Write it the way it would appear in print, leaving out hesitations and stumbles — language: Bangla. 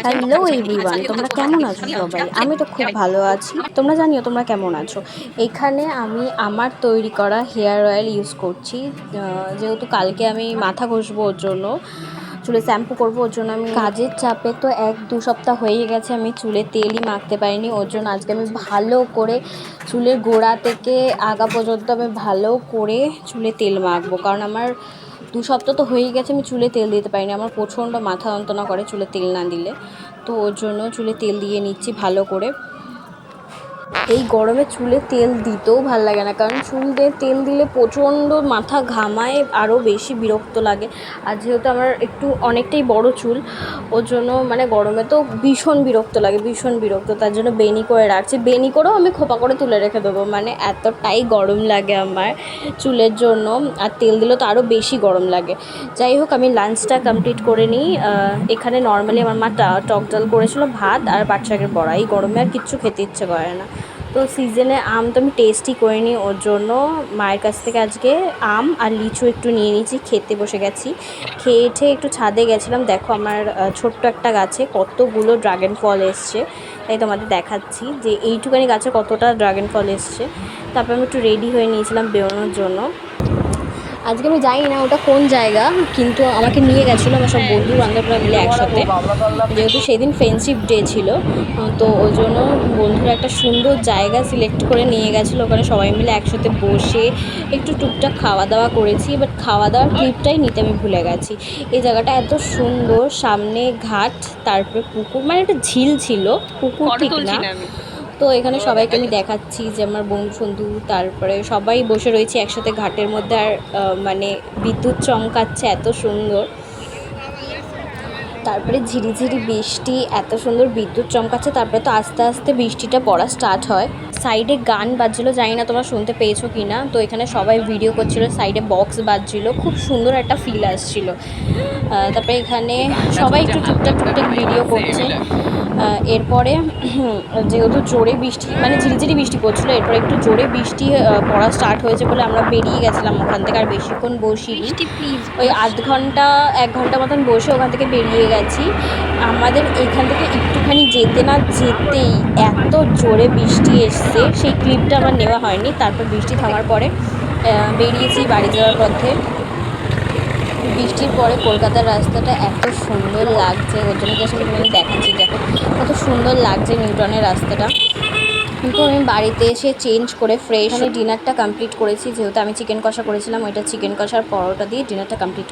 হ্যালো এভরিওয়ান, তোমরা কেমন আছো সবাই? আমি তো খুব ভালো আছি। তোমরা জানিও তোমরা কেমন আছো। এখানে আমি আমার তৈরি করা হেয়ার অয়েল ইউজ করছি। যেহেতু কালকে আমি মাথা ঘষবো, ওর জন্য চুলে শ্যাম্পু করবো, ওর জন্য আমি কাজের চাপে তো 1-2 সপ্তাহ হয়ে গেছে আমি চুলে তেলই মাখতে পারিনি। ওর জন্য আজকে আমি ভালো করে চুলের গোড়া থেকে আগা পর্যন্ত আমি ভালো করে চুলে তেল মাখবো, কারণ আমার 2 সপ্তাহ তো হয়েই গেছে আমি চুলে তেল দিতে পারিনি। আমার প্রচণ্ড মাথা যন্ত্রণা করে চুলে তেল না দিলে, তো ওর জন্য চুলে তেল দিয়ে নিচ্ছি ভালো করে। এই গরমে চুলে তেল দিতেও ভাল লাগে না, কারণ চুলে তেল দিলে প্রচণ্ড মাথা ঘামায়, আরও বেশি বিরক্ত লাগে। আর যেহেতু আমার একটু অনেকটাই বড় চুল, ওর জন্য মানে গরমে তো ভীষণ বিরক্ত লাগে, ভীষণ বিরক্ত। তার জন্য বেনি করে রাখছি, বেনি করেও আমি খোপা করে তুলে রেখে দেবো, মানে এতটাই গরম লাগে আমার চুলের জন্য। আর তেল দিলে তো আরও বেশি গরম লাগে। যাই হোক, আমি লাঞ্চটা কমপ্লিট করে নিই। এখানে নর্মালি আমার মা টক ডাল করেছিল, ভাত আর পাট শাকের বড়া। এই গরমে আর কিচ্ছু খেতে ইচ্ছে করে না। তো সিজনে আম তো আমি টেস্টই করে নিই, ওর জন্য মায়ের কাছ থেকে আজকে আম আর লিচু একটু নিয়ে নিয়েছি, খেতে বসে গেছি। খেয়ে একটু ছাদে গেছিলাম। দেখো আমার ছোট্ট একটা গাছে কতগুলো ড্রাগন ফল এসছে, তাই তোমাদের দেখাচ্ছি যে এইটুখানি গাছে কতটা ড্রাগন ফল এসছে। তারপর আমি একটু রেডি হয়ে নিয়েছিলাম বেরোনোর জন্য। আজকে আমি জানি না ওটা কোন জায়গা, কিন্তু আমাকে নিয়ে গেছিলো আমার সব বন্ধু বান্ধবরা মিলে একসাথে। যেহেতু সেদিন ফ্রেন্ডশিপ ডে ছিল, তো ওই জন্য বন্ধুরা একটা সুন্দর জায়গা সিলেক্ট করে নিয়ে গেছিলো। ওখানে সবাই মিলে একসাথে বসে একটু টুকটাক খাওয়া দাওয়া করেছি, বাট খাওয়া দাওয়ার ক্লিপটাই নিতে আমি ভুলে গেছি। এই জায়গাটা এত সুন্দর, সামনে ঘাট, তারপরে পুকুর, মানে একটা ঝিল ছিল, পুকুর ঠিক না। তো এখানে সবাইকে আমি দেখাচ্ছি যে আমার বন্ধু, তারপরে সবাই বসে রয়েছে একসাথে ঘাটের মধ্যে। আর মানে বিদ্যুৎ চমকাচ্ছে এত সুন্দর, তারপরে ঝিরিঝিরি বৃষ্টি, এত সুন্দর বিদ্যুৎ চমকাচ্ছে। তারপরে তো আস্তে আস্তে বৃষ্টিটা পড়া স্টার্ট হয়। সাইডে গান বাজছিলো, জানি না তোমরা শুনতে পেয়েছো কি না। তো এখানে সবাই ভিডিও করছিলো, সাইডে বক্স বাজছিলো, খুব সুন্দর একটা ফিল আসছিলো। তারপরে এখানে সবাই একটু টুকটাক ভিডিও করছে। এরপরে যেহেতু জোরে বৃষ্টি, মানে ঝিরিঝিরি বৃষ্টি পড়ছিলো, এরপরে একটু জোরে বৃষ্টি পড়া স্টার্ট হয়েছে বলে আমরা বেরিয়ে গেছিলাম ওখান থেকে। আর বেশিক্ষণ বসিনি, ওই আধ ঘন্টা 1 ঘন্টা মতন বসে ওখান থেকে বেরিয়ে গেছি। আমাদের এখান থেকে একটুখানি যেতে না যেতেই এত জোরে বৃষ্টি এসছে, সেই ক্লিপটা আমার নেওয়া হয়নি। তারপর বৃষ্টি থামার পরে বেরিয়েছি বাড়ি যাওয়ার পথে। বৃষ্টির পরে কলকাতার রাস্তাটা এত সুন্দর লাগছে, ওর জন্য জাস্ট আমি দেখাচ্ছি দেখো কত সুন্দর লাগছে নিউটনের রাস্তাটা। কিন্তু আমি বাড়িতে এসে চেঞ্জ করে ফ্রেশ ডিনারটা কমপ্লিট করেছি। যেহেতু আমি চিকেন কষা করেছিলাম, ওইটা চিকেন কষার পরোটা দিয়ে ডিনারটা কমপ্লিট